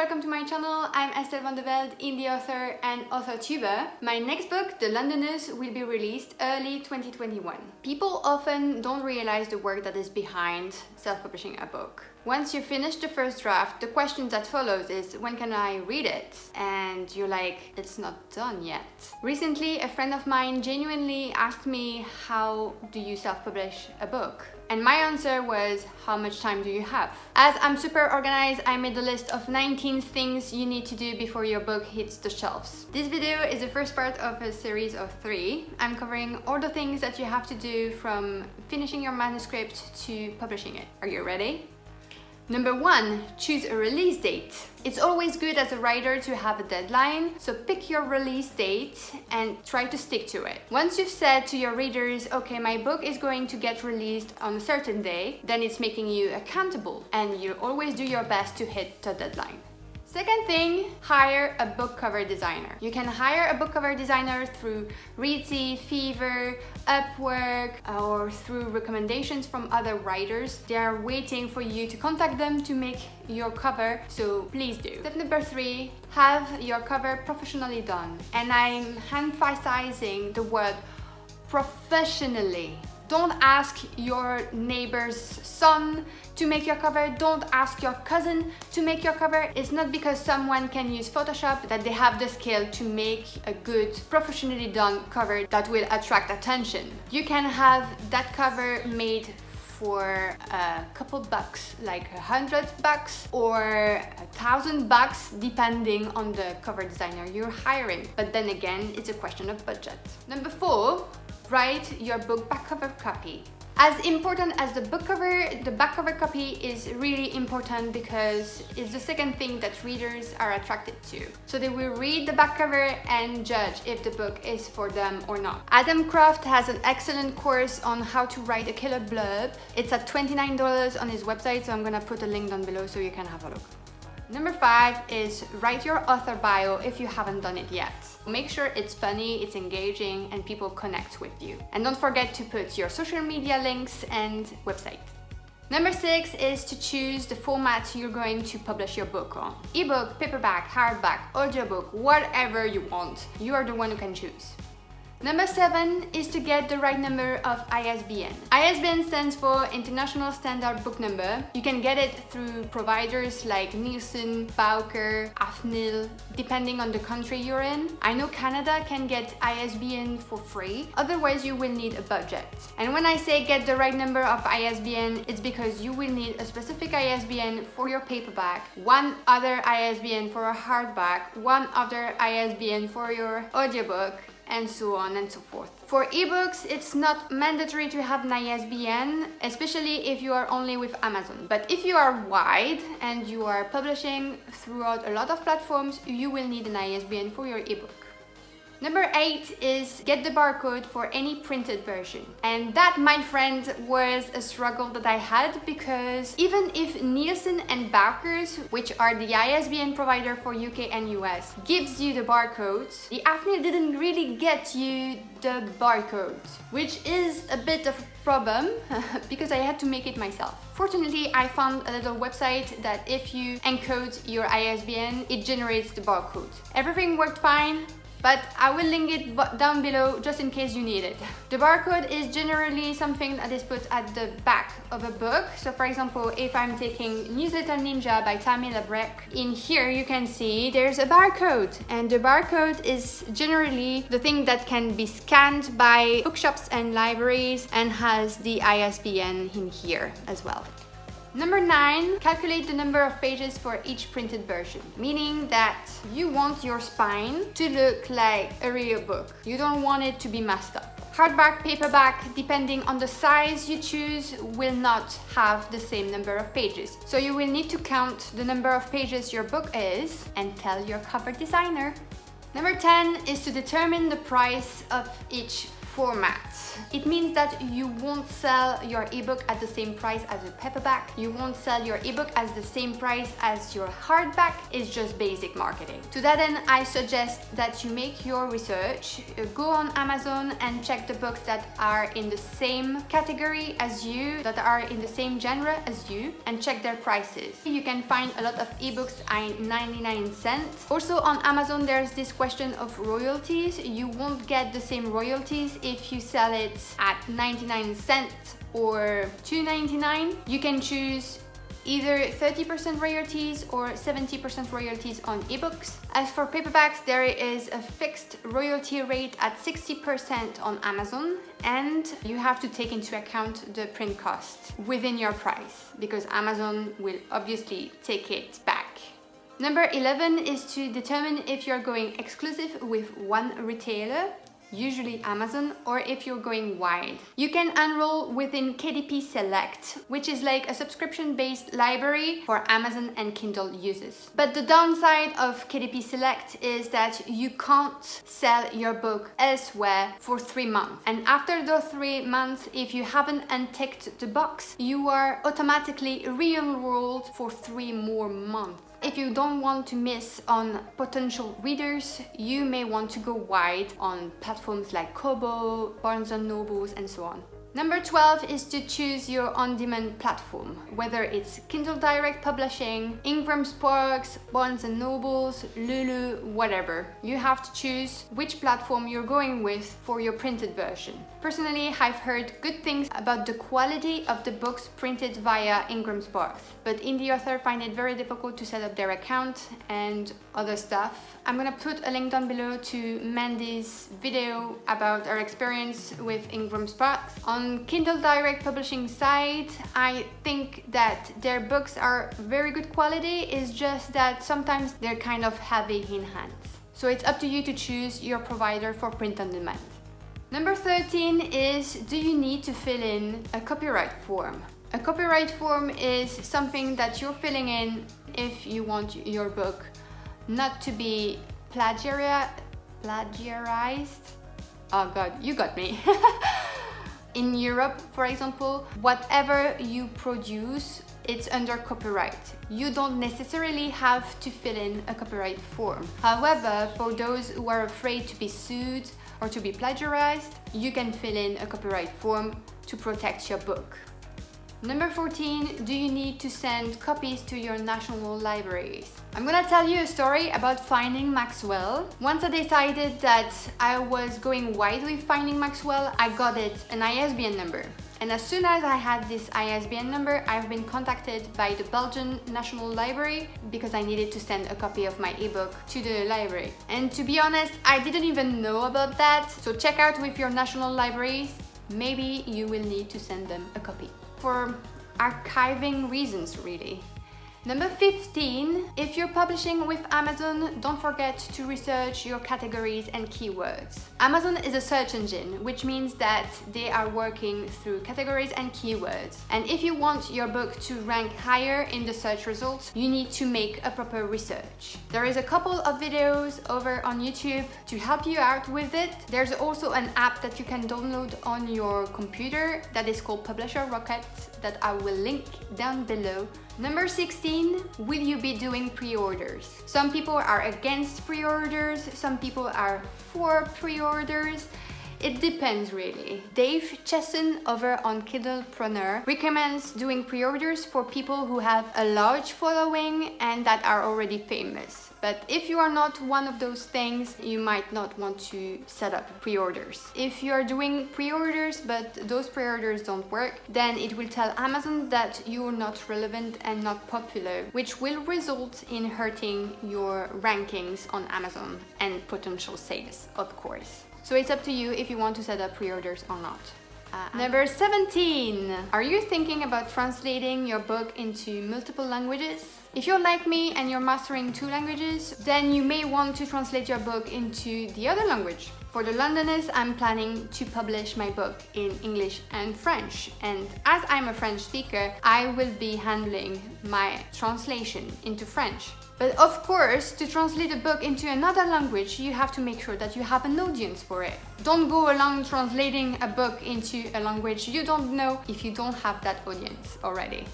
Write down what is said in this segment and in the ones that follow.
welcome to my channel. I'm Estelle van der Velde, indie author and author tuber. My next book, The Londoners, will be released early 2021. People often don't realize the work that is behind self-publishing a book. Once you finish the first draft, the question that follows is, when can I read it? And you're like, it's not done yet. Recently, a friend of mine genuinely asked me, how do you self-publish a book? And my answer was, how much time do you have? As I'm super organized, I made a list of 19 things you need to do before your book hits the shelves. This video is the first part of a series of 3. I'm covering all the things that you have to do from finishing your manuscript to publishing it. Are you ready? Number 1, choose a release date. It's always good as a writer to have a deadline, so pick your release date and try to stick to it. Once you've said to your readers, okay, my book is going to get released on a certain day, then it's making you accountable and you always do your best to hit the deadline. Second thing, hire a book cover designer. You can hire a book cover designer through Reedsy, Fever, Upwork, or through recommendations from other writers. They are waiting for you to contact them to make your cover, so please do. Step number 3, have your cover professionally done. And I'm emphasizing the word professionally. Don't ask your neighbor's son to make your cover. Don't ask your cousin to make your cover. It's not because someone can use Photoshop that they have the skill to make a good, professionally done cover that will attract attention. You can have that cover made for a couple bucks, like $100 or $1,000, depending on the cover designer you're hiring. But then again, it's a question of budget. Number 4, write your book back cover copy. As important as the book cover, the back cover copy is really important because it's the second thing that readers are attracted to. So they will read the back cover and judge if the book is for them or not. Adam Croft has an excellent course on how to write a killer blurb. It's at $29 on his website, so I'm gonna put a link down below so you can have a look. Number 5 is write your author bio if you haven't done it yet. Make sure it's funny, it's engaging, and people connect with you. And don't forget to put your social media links and website. Number 6 is to choose the format you're going to publish your book on. Ebook, paperback, hardback, audiobook, whatever you want. You are the one who can choose. Number 7 is to get the right number of ISBN. ISBN stands for International Standard Book Number. You can get it through providers like Nielsen, Bowker, AFNIL, depending on the country you're in. I know Canada can get ISBN for free, otherwise you will need a budget. And when I say get the right number of ISBN, it's because you will need a specific ISBN for your paperback, one other ISBN for a hardback, one other ISBN for your audiobook, and so on and so forth. For ebooks, it's not mandatory to have an ISBN, especially if you are only with Amazon. But if you are wide and you are publishing throughout a lot of platforms, you will need an ISBN for your ebook. Number 8 is get the barcode for any printed version. And that, my friend, was a struggle that I had because even if Nielsen and Bowker's, which are the ISBN provider for UK and US, gives you the barcodes, the AFNIL didn't really get you the barcode, which is a bit of a problem because I had to make it myself. Fortunately, I found a little website that if you encode your ISBN, it generates the barcode. Everything worked fine, but I will link it down below just in case you need it. The barcode is generally something that is put at the back of a book. So for example, if I'm taking Newsletter Ninja by Tammy Labrecque, in here you can see there's a barcode. And the barcode is generally the thing that can be scanned by bookshops and libraries and has the ISBN in here as well. Number 9, calculate the number of pages for each printed version, meaning that you want your spine to look like a real book. You don't want it to be messed up. Hardback, paperback, depending on the size you choose, will not have the same number of pages. So you will need to count the number of pages your book is and tell your cover designer. Number 10 is to determine the price of each format. It means that you won't sell your ebook at the same price as a paperback. You won't sell your ebook at the same price as your hardback. It's just basic marketing. To that end, I suggest that you make your research, go on Amazon and check the books that are in the same category as you, that are in the same genre as you, and check their prices. You can find a lot of ebooks at 99 cents. Also on Amazon, there's this question of royalties. You won't get the same royalties if you sell it at 99 cents or $2.99. You can choose either 30% royalties or 70% royalties on ebooks. As for paperbacks, there is a fixed royalty rate at 60% on Amazon, and you have to take into account the print cost within your price because Amazon will obviously take it back. Number 11 is to determine if you're going exclusive with one retailer, usually Amazon, or if you're going wide. You can enroll within KDP Select, which is like a subscription-based library for Amazon and Kindle users. But the downside of KDP Select is that you can't sell your book elsewhere for 3 months. And after those 3 months, if you haven't unticked the box, you are automatically re-enrolled for 3 more months. If you don't want to miss on potential readers, you may want to go wide on platforms like Kobo, Barnes & Nobles, and so on. Number 12 is to choose your on-demand platform, whether it's Kindle Direct Publishing, Ingram Sparks, Barnes & Nobles, Lulu, whatever. You have to choose which platform you're going with for your printed version. Personally, I've heard good things about the quality of the books printed via Ingram Sparks, but indie authors find it very difficult to set up their account and other stuff. I'm gonna put a link down below to Mandy's video about our experience with Ingram Sparks. On Kindle Direct Publishing side, I think that their books are very good quality. It's just that sometimes they're kind of heavy in hands. So it's up to you to choose your provider for print on demand. Number 13 is, do you need to fill in a copyright form? A copyright form is something that you're filling in if you want your book not to be plagiarized. Oh god, you got me. In Europe, for example, whatever you produce, it's under copyright. You don't necessarily have to fill in a copyright form. However, for those who are afraid to be sued or to be plagiarized, you can fill in a copyright form to protect your book. Number 14, do you need to send copies to your national libraries? I'm gonna tell you a story about finding Maxwell. Once I decided that I was going wide with finding Maxwell, I got an ISBN number. And as soon as I had this ISBN number, I've been contacted by the Belgian National Library because I needed to send a copy of my ebook to the library. And to be honest, I didn't even know about that. So check out with your national libraries. Maybe you will need to send them a copy. For archiving reasons, really. Number 15, if you're publishing with Amazon, don't forget to research your categories and keywords. Amazon is a search engine, which means that they are working through categories and keywords. And if you want your book to rank higher in the search results, you need to make a proper research. There is a couple of videos over on YouTube to help you out with it. There's also an app that you can download on your computer that is called Publisher Rocket that I will link down below. Number 16, will you be doing pre-orders? Some people are against pre-orders, some people are for pre-orders. It depends really. Dave Chesson over on Kindlepreneur recommends doing pre-orders for people who have a large following and that are already famous. But if you are not one of those things, you might not want to set up pre-orders. If you are doing pre-orders but those pre-orders don't work, then it will tell Amazon that you're not relevant and not popular, which will result in hurting your rankings on Amazon and potential sales, of course. So it's up to you if you want to set up pre-orders or not. Number 17. Are you thinking about translating your book into multiple languages? If you're like me and you're mastering 2 languages, then you may want to translate your book into the other language. For the Londoners, I'm planning to publish my book in English and French. And as I'm a French speaker, I will be handling my translation into French. But of course, to translate a book into another language, you have to make sure that you have an audience for it. Don't go along translating a book into a language you don't know if you don't have that audience already.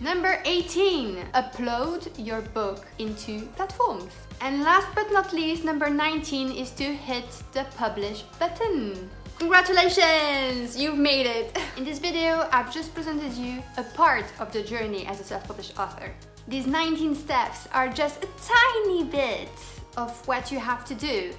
Number 18, upload your book into platforms. And last but not least, number 19 is to hit the publish button. Congratulations, you've made it! In this video, I've just presented you a part of the journey as a self-published author. These 19 steps are just a tiny bit of what you have to do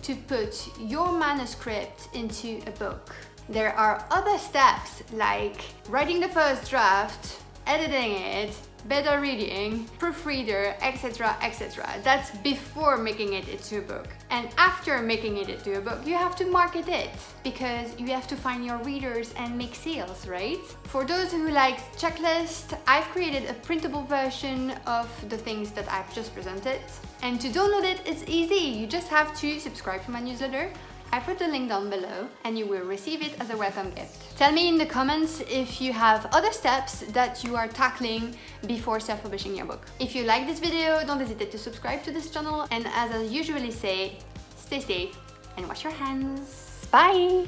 to put your manuscript into a book. There are other steps like writing the first draft, editing it, beta reading, proofreader, etc, etc. That's before making it into a book. And after making it into a book, you have to market it because you have to find your readers and make sales, right? For those who like checklist, I've created a printable version of the things that I've just presented. And to download it, it's easy. You just have to subscribe to my newsletter. I put the link down below and you will receive it as a welcome gift. Tell me in the comments if you have other steps that you are tackling before self-publishing your book. If you like this video, don't hesitate to subscribe to this channel, and as I usually say, stay safe and wash your hands. Bye!